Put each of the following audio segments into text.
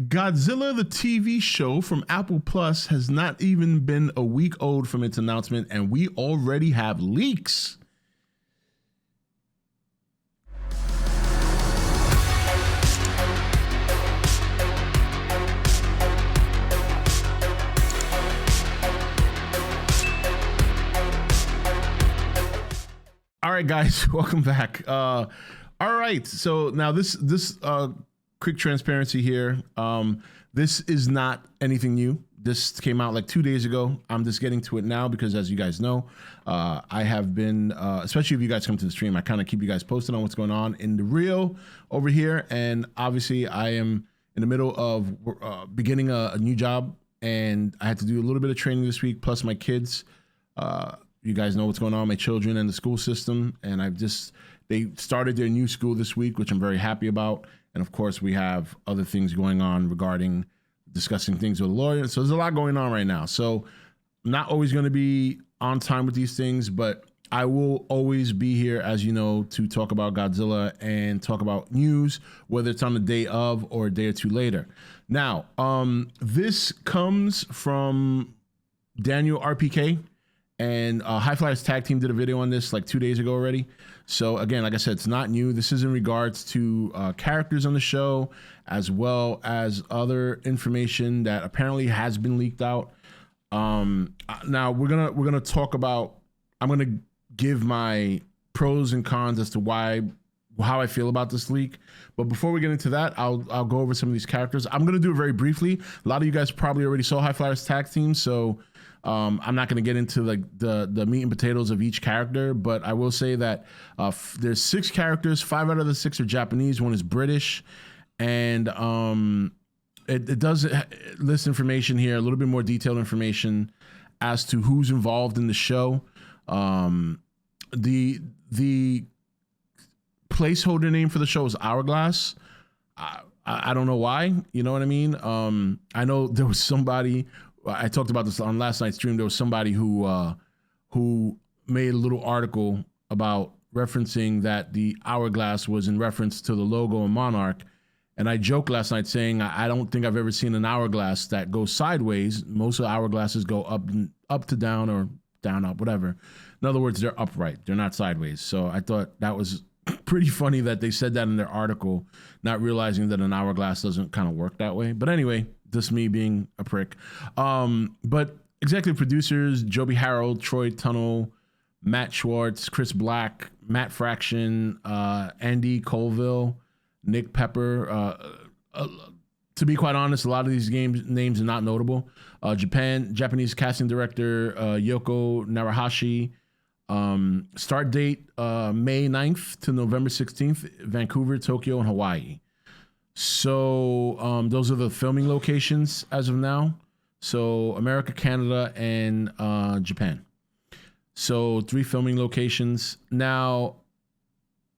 Godzilla the TV show from Apple Plus has not even been a week old from its announcement, and we already have leaks. All right, guys, welcome back. All right, so now this quick transparency here. This is not anything new. This came out like 2 days ago. I'm just getting to it now because, as you guys know, I have been, especially if you guys come to the stream, I kind of keep you guys posted on what's going on in the real over here. And obviously, I am in the middle of beginning a new job, and I had to do a little bit of training this week, plus my kids. You guys know what's going on with my children and the school system, and they started their new school this week, which I'm very happy about. And of course, we have other things going on regarding discussing things with a lawyer. So there's a lot going on right now. So I'm not always going to be on time with these things, but I will always be here, as you know, to talk about Godzilla and talk about news, whether it's on the day of or a day or two later. Now, this comes from Daniel RPK. And High Flyers Tag Team did a video on this like 2 days ago already. So again, like I said, it's not new. This is in regards to characters on the show, as well as other information that apparently has been leaked out. Now we're gonna talk about. I'm gonna give my pros and cons as to how I feel about this leak. But before we get into that, I'll go over some of these characters. I'm gonna do it very briefly. A lot of you guys probably already saw High Flyers Tag Team, so. I'm not going to get into like the meat and potatoes of each character, but I will say that there's 6 characters. 5 out of the 6 are Japanese. 1 is British, and it does list information here, a little bit more detailed information as to who's involved in the show. The placeholder name for the show is Hourglass. I don't know why. You know what I mean? I know there was somebody. I talked about this on last night's stream. There was somebody who made a little article about referencing that the hourglass was in reference to the logo in Monarch. And I joked last night saying I don't think I've ever seen an hourglass that goes sideways. Most of the hourglasses go up to down or down up, whatever. In other words, they're upright. They're not sideways. So I thought that was pretty funny that they said that in their article, not realizing that an hourglass doesn't kind of work that way. But anyway, just me being a prick. But executive producers, Joby Harold, Troy Tunnell, Matt Schwartz, Chris Black, Matt Fraction, Andy Colville, Nick Pepper. To be quite honest, a lot of these names are not notable. Japanese casting director, Yoko Narahashi. Start date, May 9th to November 16th, Vancouver, Tokyo, and Hawaii. So those are the filming locations as of now. So America, Canada, and Japan. So 3 filming locations. Now,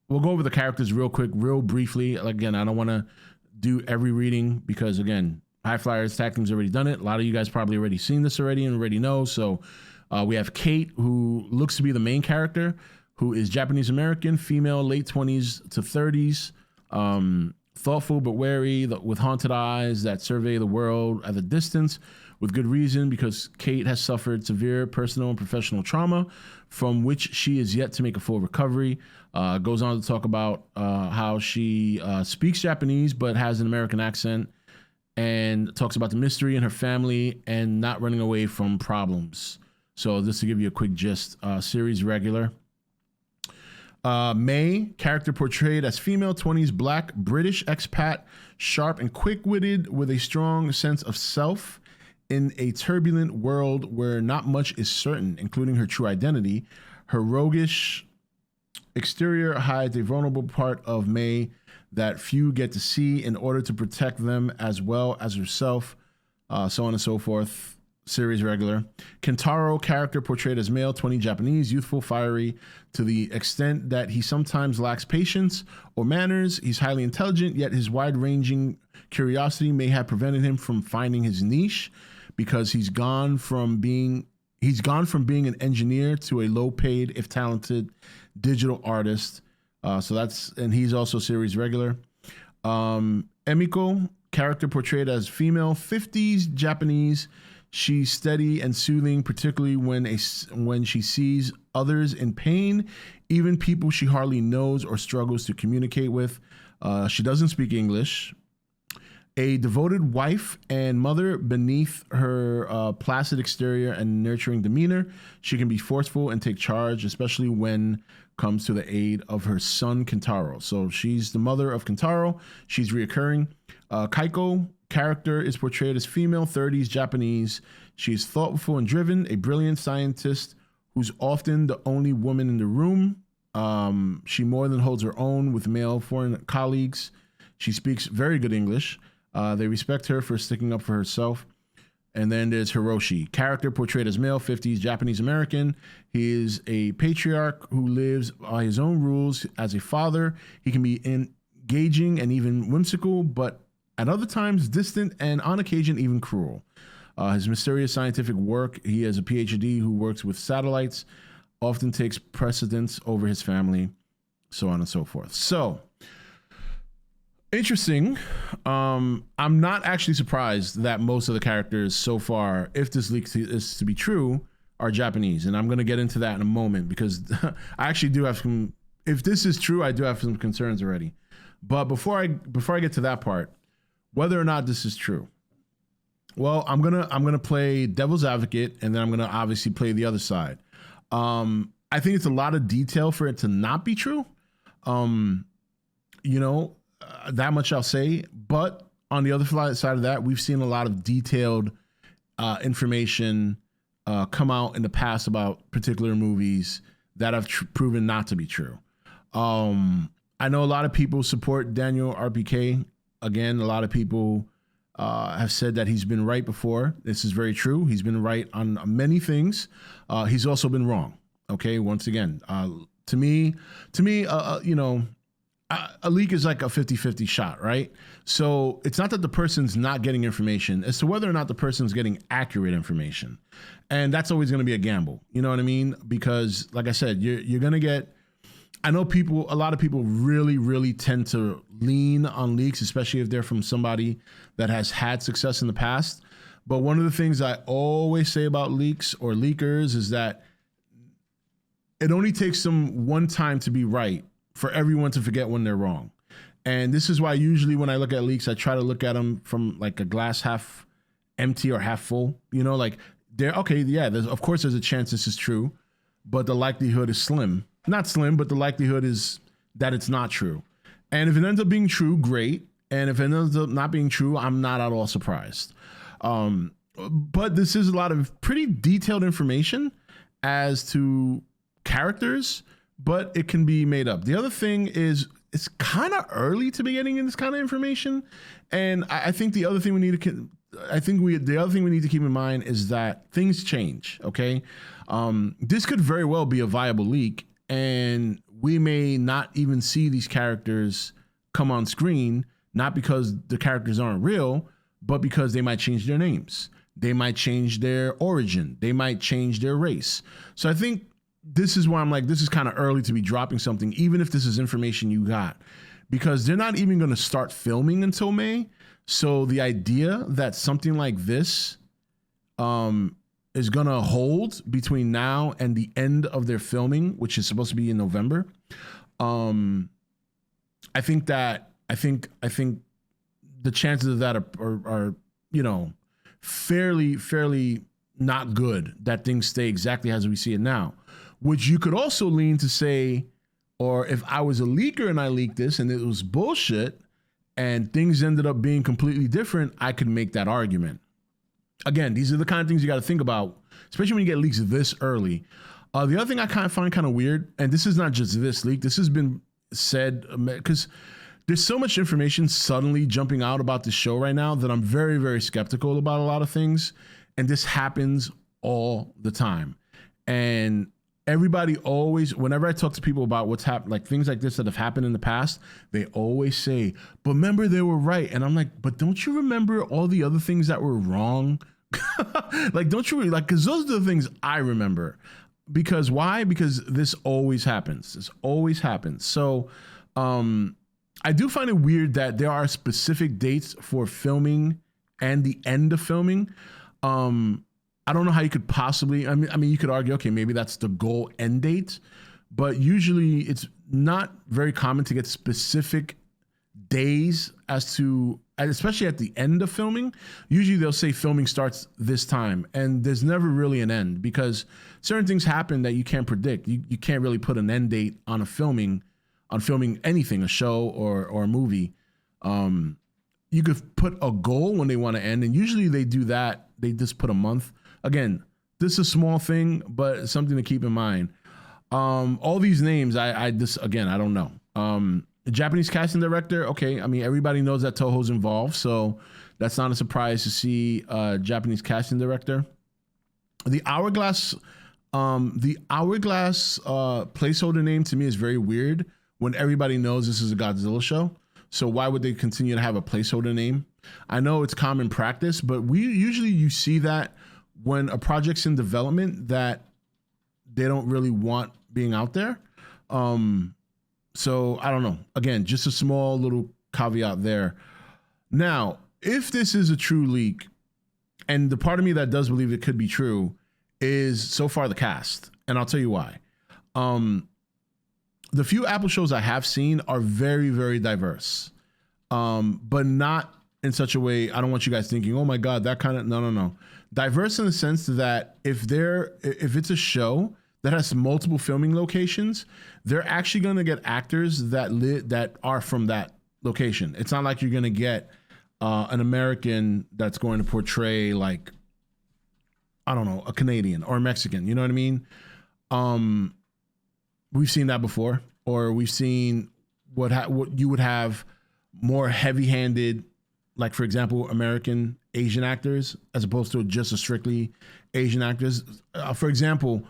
we'll go over the characters real quick, real briefly. Again, I don't want to do every reading because, again, High Flyers Tag Team's already done it. A lot of you guys probably already seen this already and already know. So we have Kate, who looks to be the main character, who is Japanese-American, female, late 20s to 30s. Thoughtful but wary, with haunted eyes that survey the world at a distance with good reason, because Kate has suffered severe personal and professional trauma from which she is yet to make a full recovery. Goes on to talk about how she speaks Japanese but has an American accent, and talks about the mystery in her family and not running away from problems. So just to give you a quick gist, series regular. May, character portrayed as female, 20s, black, British expat, sharp and quick-witted with a strong sense of self in a turbulent world where not much is certain, including her true identity. Her roguish exterior hides a vulnerable part of May that few get to see in order to protect them as well as herself, so on and so forth. Series regular. Kentaro, character portrayed as male, 20, Japanese, youthful, fiery, to the extent that he sometimes lacks patience or manners. He's highly intelligent, yet his wide-ranging curiosity may have prevented him from finding his niche, because he's gone from being an engineer to a low-paid, if talented, digital artist. And he's also series regular. Emiko, character portrayed as female, 50s Japanese. She's steady and soothing, particularly when she sees others in pain, even people she hardly knows or struggles to communicate with. She doesn't speak English. A devoted wife and mother beneath her placid exterior and nurturing demeanor. She can be forceful and take charge, especially when comes to the aid of her son, Kentaro. So she's the mother of Kentaro. She's reoccurring. Kaiko character is portrayed as female, 30s Japanese. She's thoughtful and driven, a brilliant scientist who's often the only woman in the room. She more than holds her own with male foreign colleagues. She speaks very good English. They respect her for sticking up for herself. And then there's Hiroshi, character portrayed as male, 50s Japanese American. He is a patriarch who lives by his own rules. As a father, he can be engaging and even whimsical, but at other times distant and on occasion even cruel. His mysterious scientific work, he has a PhD who works with satellites, often takes precedence over his family, so on and so forth. So, interesting. I'm not actually surprised that most of the characters so far, if this leak is to be true, are Japanese. And I'm going to get into that in a moment because I actually do have some, if this is true, I do have some concerns already. But before I get to that part, whether or not this is true, well, I'm gonna play devil's advocate, and then I'm gonna obviously play the other side. I think it's a lot of detail for it to not be true. That much I'll say. But on the other side of that, we've seen a lot of detailed information come out in the past about particular movies that have proven not to be true. I know a lot of people support Daniel RPK. Again, a lot of people have said that he's been right before. This is very true. He's been right on many things. He's also been wrong. Okay, once again, to me, a leak is like a 50-50 shot, right? So it's not that the person's not getting information, as to whether or not the person's getting accurate information. And that's always going to be a gamble. You know what I mean? Because like I said, you're going to get, I know a lot of people really, really tend to lean on leaks, especially if they're from somebody that has had success in the past. But one of the things I always say about leaks or leakers is that it only takes them one time to be right for everyone to forget when they're wrong. And this is why usually when I look at leaks, I try to look at them from like a glass half empty or half full. You know, like of course there's a chance this is true, but the likelihood is slim. Not slim, but the likelihood is that it's not true. And if it ends up being true, great. And if it ends up not being true, I'm not at all surprised. But this is a lot of pretty detailed information as to characters, but it can be made up. The other thing is it's kind of early to be getting in this kind of information. And I think the other thing we need to keep in mind is that things change. Okay. This could very well be a viable leak, and we may not even see these characters come on screen, not because the characters aren't real, but because they might change their names. They might change their origin. They might change their race. So I think this is why I'm like, this is kind of early to be dropping something, even if this is information you got, because they're not even going to start filming until May. So the idea that something like this is going to hold between now and the end of their filming, which is supposed to be in November, I think the chances of that are fairly not good, that things stay exactly as we see it now. Which you could also lean to say, or if I was a leaker and I leaked this and it was bullshit and things ended up being completely different, I could make that argument. Again, these are the kind of things you got to think about, especially when you get leaks this early. The other thing I find kind of weird, and this is not just this leak, this has been said, because there's so much information suddenly jumping out about this show right now that I'm very, very skeptical about a lot of things. And this happens all the time. And everybody always, whenever I talk to people about what's happened, like things like this that have happened in the past, they always say, but remember they were right. And I'm like, but don't you remember all the other things that were wrong? Like, don't you really, like, because those are the things I remember. Because why? Because this always happens. This always happens. So I do find it weird that there are specific dates for filming and the end of filming. I don't know how you could possibly. I mean, you could argue, okay, maybe that's the goal end date, but usually it's not very common to get specific days as to, especially at the end of filming. Usually they'll say filming starts this time, and there's never really an end because certain things happen that you can't predict. You can't really put an end date on filming anything, a show or a movie. You could put a goal when they want to end, and usually they do that. They just put a month. Again, this is a small thing, but it's something to keep in mind. All these names, I don't know. The Japanese casting director, okay. I mean, everybody knows that Toho's involved, so that's not a surprise to see a Japanese casting director. The Hourglass placeholder name to me is very weird when everybody knows this is a Godzilla show. So why would they continue to have a placeholder name? I know it's common practice, but you see that when a project's in development that they don't really want being out there. So I don't know. Again, just a small little caveat there. Now, if this is a true leak, and the part of me that does believe it could be true is so far the cast, and I'll tell you why. The few Apple shows I have seen are very, very diverse, but not in such a way. I don't want you guys thinking, oh my God, that kind of, no. Diverse in the sense that if it's a show that has multiple filming locations, they're actually going to get actors that are from that location. It's not like you're going to get an American that's going to portray, like, I don't know, a Canadian or a Mexican. You know what I mean? We've seen that before, or we've seen what you would have more heavy-handed, like, for example, American Asian actors as opposed to just a strictly Asian actors. For example,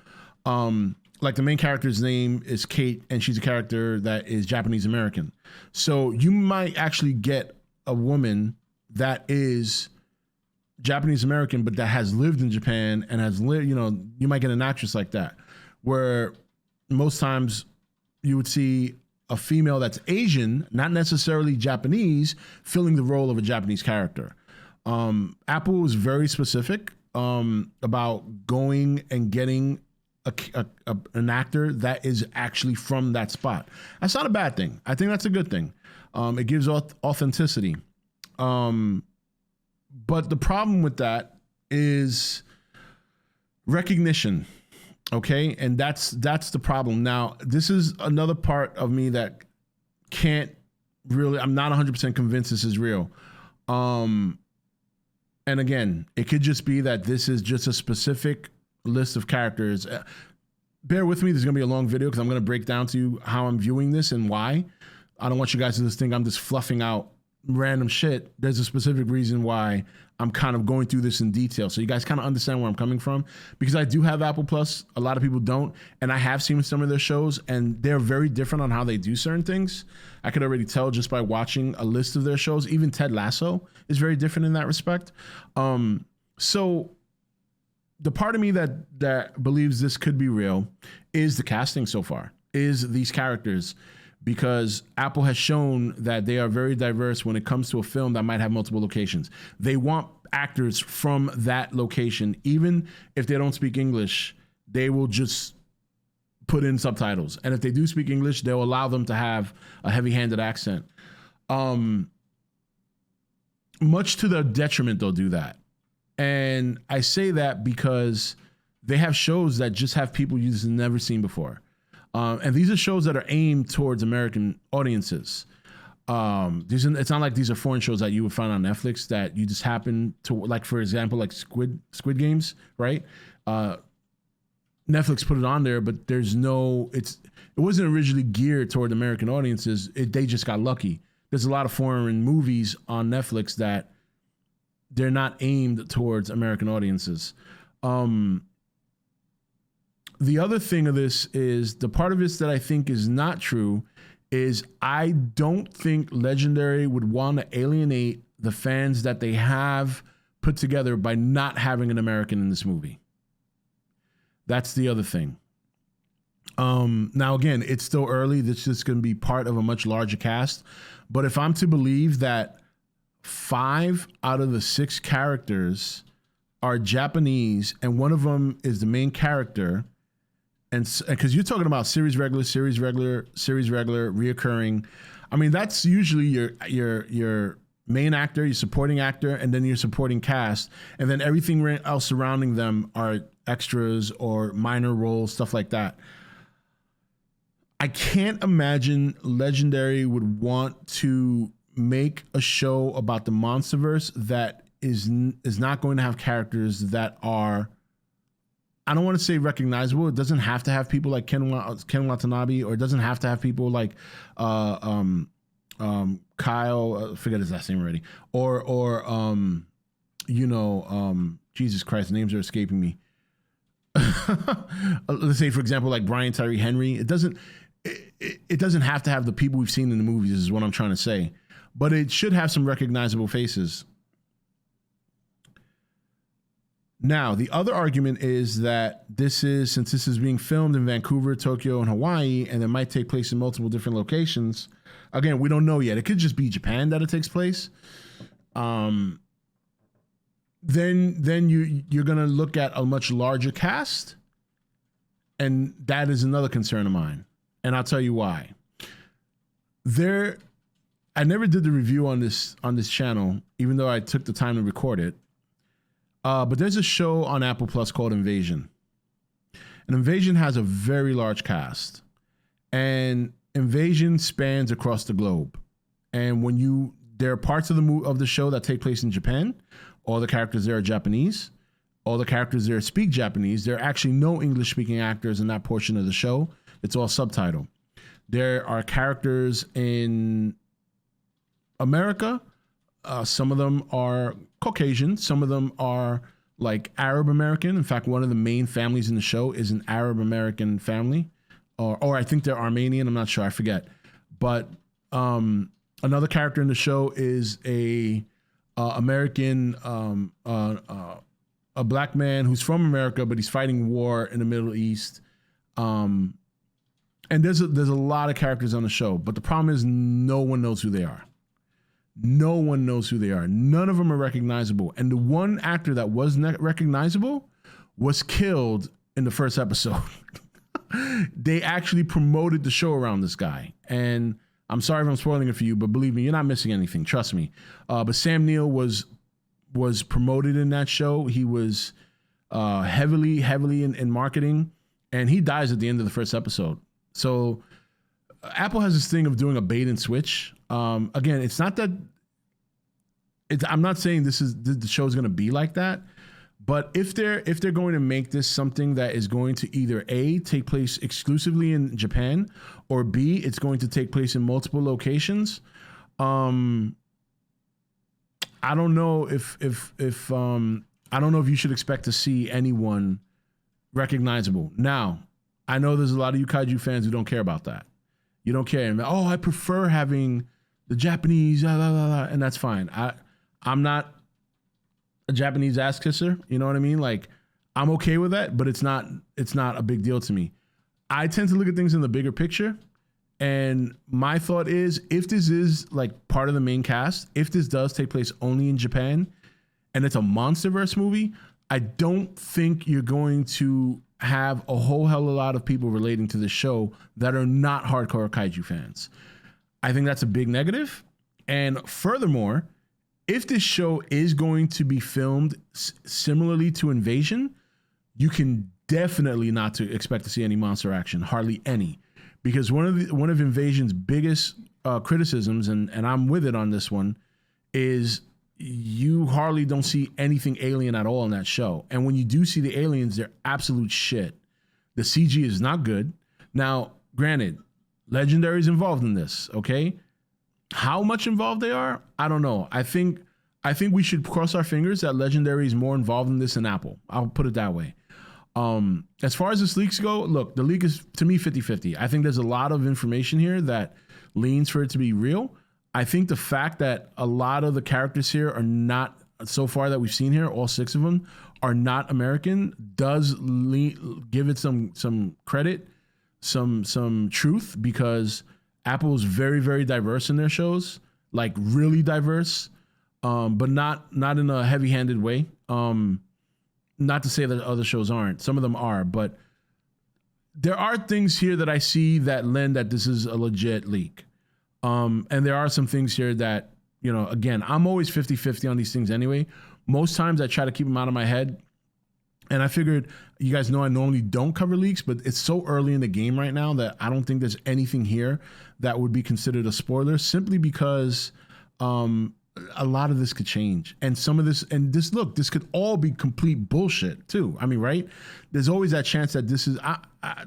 like the main character's name is Kate, and she's a character that is Japanese American. So you might actually get a woman that is Japanese American, but that has lived in Japan and has lived, you might get an actress like that, where most times you would see a female that's Asian, not necessarily Japanese, filling the role of a Japanese character. Apple was very specific about going and getting an actor that is actually from that spot. That's not a bad thing. I think that's a good thing. It gives authenticity. But the problem with that is recognition. Okay. And that's the problem. Now, this is another part of me that can't really, I'm not 100% convinced this is real. And again, it could just be that this is just a specific list of characters. Bear with me. There's going to be a long video because I'm going to break down to you how I'm viewing this and why. I don't want you guys to just think I'm just fluffing out random shit. There's a specific reason why I'm kind of going through this in detail, so you guys kind of understand where I'm coming from, because I do have Apple Plus. A lot of people don't, and I have seen some of their shows, and they're very different on how they do certain things. I could already tell just by watching a list of their shows. Even Ted Lasso is very different in that respect. So the part of me that believes this could be real is the casting so far, is these characters, because Apple has shown that they are very diverse when it comes to a film that might have multiple locations. They want actors from that location. Even if they don't speak English, they will just put in subtitles. And if they do speak English, they'll allow them to have a heavy-handed accent. Much to their detriment, they'll do that. And I say that because they have shows that just have people you've never seen before. And these are shows that are aimed towards American audiences. It's not like these are foreign shows that you would find on Netflix that you just happen to, like, for example, like Squid Games, right? Netflix put it on there, but it wasn't originally geared toward American audiences. They just got lucky. There's a lot of foreign movies on Netflix that they're not aimed towards American audiences. The other thing of this is, the part of this that I think is not true is I don't think Legendary would want to alienate the fans that they have put together by not having an American in this movie. That's the other thing. Now again, it's still early. This is going to be part of a much larger cast. But if I'm to believe that 5 out of the 6 characters are Japanese and one of them is the main character, and because you're talking about series regular, reoccurring. I mean, that's usually your main actor, your supporting actor, and then your supporting cast, and then everything else surrounding them are extras or minor roles, stuff like that. I can't imagine Legendary would want to make a show about the Monsterverse that is not going to have characters that are, I don't want to say recognizable. It doesn't have to have people like Ken Watanabe, or it doesn't have to have people like Kyle, forget his last name already, or Jesus Christ, names are escaping me. Let's say, for example, like Brian Tyree Henry. It doesn't have to have the people we've seen in the movies, is what I'm trying to say. But it should have some recognizable faces. Now, the other argument is that since this is being filmed in Vancouver, Tokyo, and Hawaii, and it might take place in multiple different locations. Again, we don't know yet. It could just be Japan that it takes place. Then you're going to look at a much larger cast. And that is another concern of mine. And I'll tell you why. I never did the review on this channel, even though I took the time to record it. But there's a show on Apple Plus called Invasion. And Invasion has a very large cast. And Invasion spans across the globe. And there are parts of the show that take place in Japan. All the characters there are Japanese. All the characters there speak Japanese. There are actually no English-speaking actors in that portion of the show. It's all subtitled. There are characters in America. Some of them are Caucasian. Some of them are like Arab American. In fact, one of the main families in the show is an Arab American family, or I think they're Armenian. I'm not sure. I forget. But another character in the show is a American, a black man who's from America, but he's fighting war in the Middle East. And there's a lot of characters on the show, but the problem is no one knows who they are. No one knows who they are. None of them are recognizable. And the one actor that was recognizable was killed in the first episode. They actually promoted the show around this guy. And I'm sorry if I'm spoiling it for you, but believe me, you're not missing anything. Trust me. But Sam Neill was promoted in that show. He was heavily in marketing, and he dies at the end of the first episode. So Apple has this thing of doing a bait and switch. Again, it's not that. I'm not saying the show's going to be like that, but if they're going to make this something that is going to either A, take place exclusively in Japan, or B, it's going to take place in multiple locations. I don't know if I don't know if you should expect to see anyone recognizable. Now, I know there's a lot of you kaiju fans who don't care about that. You don't care. Oh, I prefer having the Japanese, and that's fine. I'm not a Japanese ass kisser. You know what I mean? Like, I'm okay with that, but it's not a big deal to me. I tend to look at things in the bigger picture. And my thought is, if this is like part of the main cast, if this does take place only in Japan and it's a Monsterverse movie, I don't think you're going to have a whole hell of a lot of people relating to this show that are not hardcore kaiju fans. I think that's a big negative. And furthermore, if this show is going to be filmed similarly to Invasion, you can definitely not to expect to see any monster action, hardly any. Because one of Invasion's biggest criticisms, and I'm with it on this one, is you hardly don't see anything alien at all in that show. And when you do see the aliens, they're absolute shit. The CG is not good. Now, granted, Legendary's involved in this, okay? How much involved they are, I don't know. I think we should cross our fingers that Legendary is more involved in this than Apple. I'll put it that way. As far as this leaks go, look, the leak is, to me, 50-50. I think there's a lot of information here that leans for it to be real. I think the fact that a lot of the characters here are not, so far that we've seen here, all 6 of them, are not American, does give it some credit some truth, because Apple is very, very diverse in their shows, like really diverse, but not in a heavy-handed way. Not to say that other shows aren't. Some of them are, but there are things here that I see that lend that this is a legit leak. And there are some things here that, you know, again, I'm always 50-50 on these things anyway. Most times I try to keep them out of my head. And I figured, you guys know I normally don't cover leaks, but it's so early in the game right now that I don't think there's anything here that would be considered a spoiler, simply because a lot of this could change. And some of this, and this, look, this could all be complete bullshit too. I mean, right? There's always that chance that this is,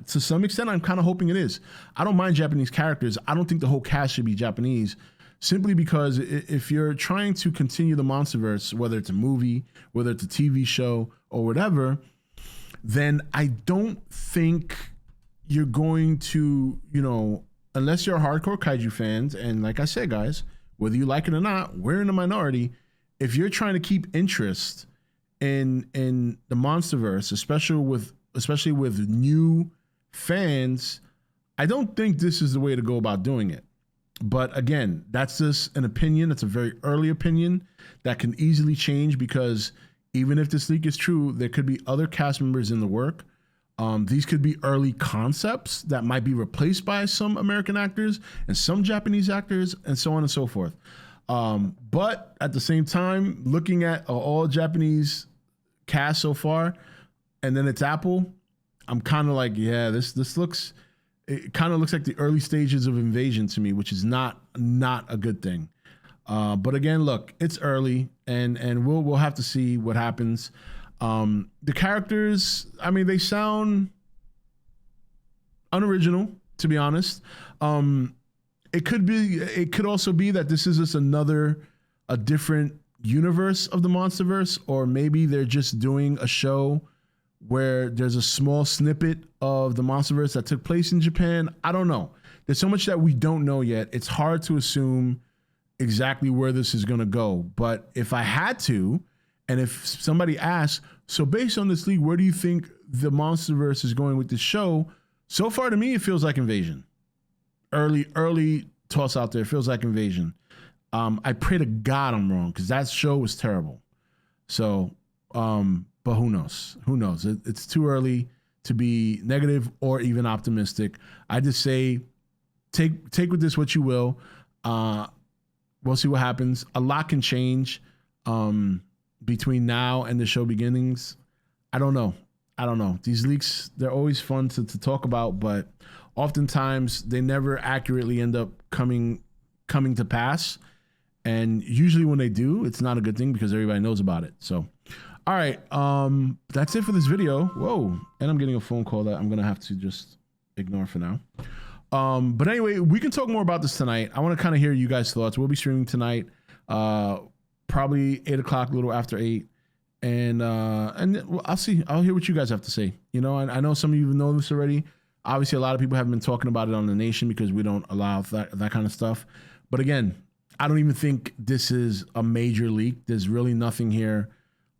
to some extent, I'm kind of hoping it is. I don't mind Japanese characters. I don't think the whole cast should be Japanese, simply because if you're trying to continue the MonsterVerse, whether it's a movie, whether it's a TV show or whatever, then I don't think you're going to, you know, unless you're hardcore kaiju fans, and like I said, guys, whether you like it or not, we're in the minority. If you're trying to keep interest in the MonsterVerse, especially with new fans, I don't think this is the way to go about doing it. But again, that's just an opinion. It's a very early opinion that can easily change, because even if this leak is true, there could be other cast members in the work. These could be early concepts that might be replaced by some American actors and some Japanese actors, and so on and so forth. But at the same time, looking at all Japanese cast so far, and then it's Apple, I'm kind of like, yeah, this looks, it kind of looks like the early stages of Invasion to me, which is not a good thing. But again, look, it's early, and we'll have to see what happens. The characters, I mean, they sound unoriginal, to be honest. It could also be that this is just a different universe of the MonsterVerse, or maybe they're just doing a show where there's a small snippet of the MonsterVerse that took place in Japan. I don't know. There's so much that we don't know yet. It's hard to assume exactly where this is going to go. But if I had to, and if somebody asks, so based on this leak, where do you think the MonsterVerse is going with this show? So far to me, it feels like Invasion. Early toss out there. It feels like Invasion. I pray to God I'm wrong, because that show was terrible. So, but who knows? Who knows? It's too early to be negative or even optimistic. I just say, take with this what you will. We'll see what happens. A lot can change between now and the show beginnings. I don't know. These leaks, they're always fun to talk about, but oftentimes they never accurately end up coming to pass. And usually when they do, it's not a good thing, because everybody knows about it. So, all right. That's it for this video. Whoa. And I'm getting a phone call that I'm going to have to just ignore for now. But anyway, we can talk more about this tonight. I want to kind of hear you guys' thoughts. We'll be streaming tonight, probably 8 o'clock, a little after 8. And I'll see. I'll hear what you guys have to say. You know, I know some of you know this already. Obviously, a lot of people have been talking about it on The Nation, because we don't allow that kind of stuff. But again, I don't even think this is a major leak. There's really nothing here.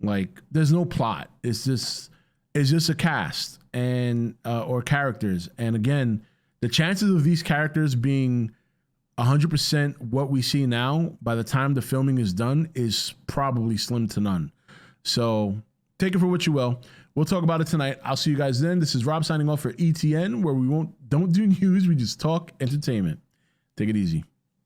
Like, there's no plot. It's just a cast and or characters. And again, the chances of these characters being 100% what we see now by the time the filming is done is probably slim to none. So take it for what you will. We'll talk about it tonight. I'll see you guys then. This is Rob signing off for E.T.N, where we don't do news. We just talk entertainment. Take it easy.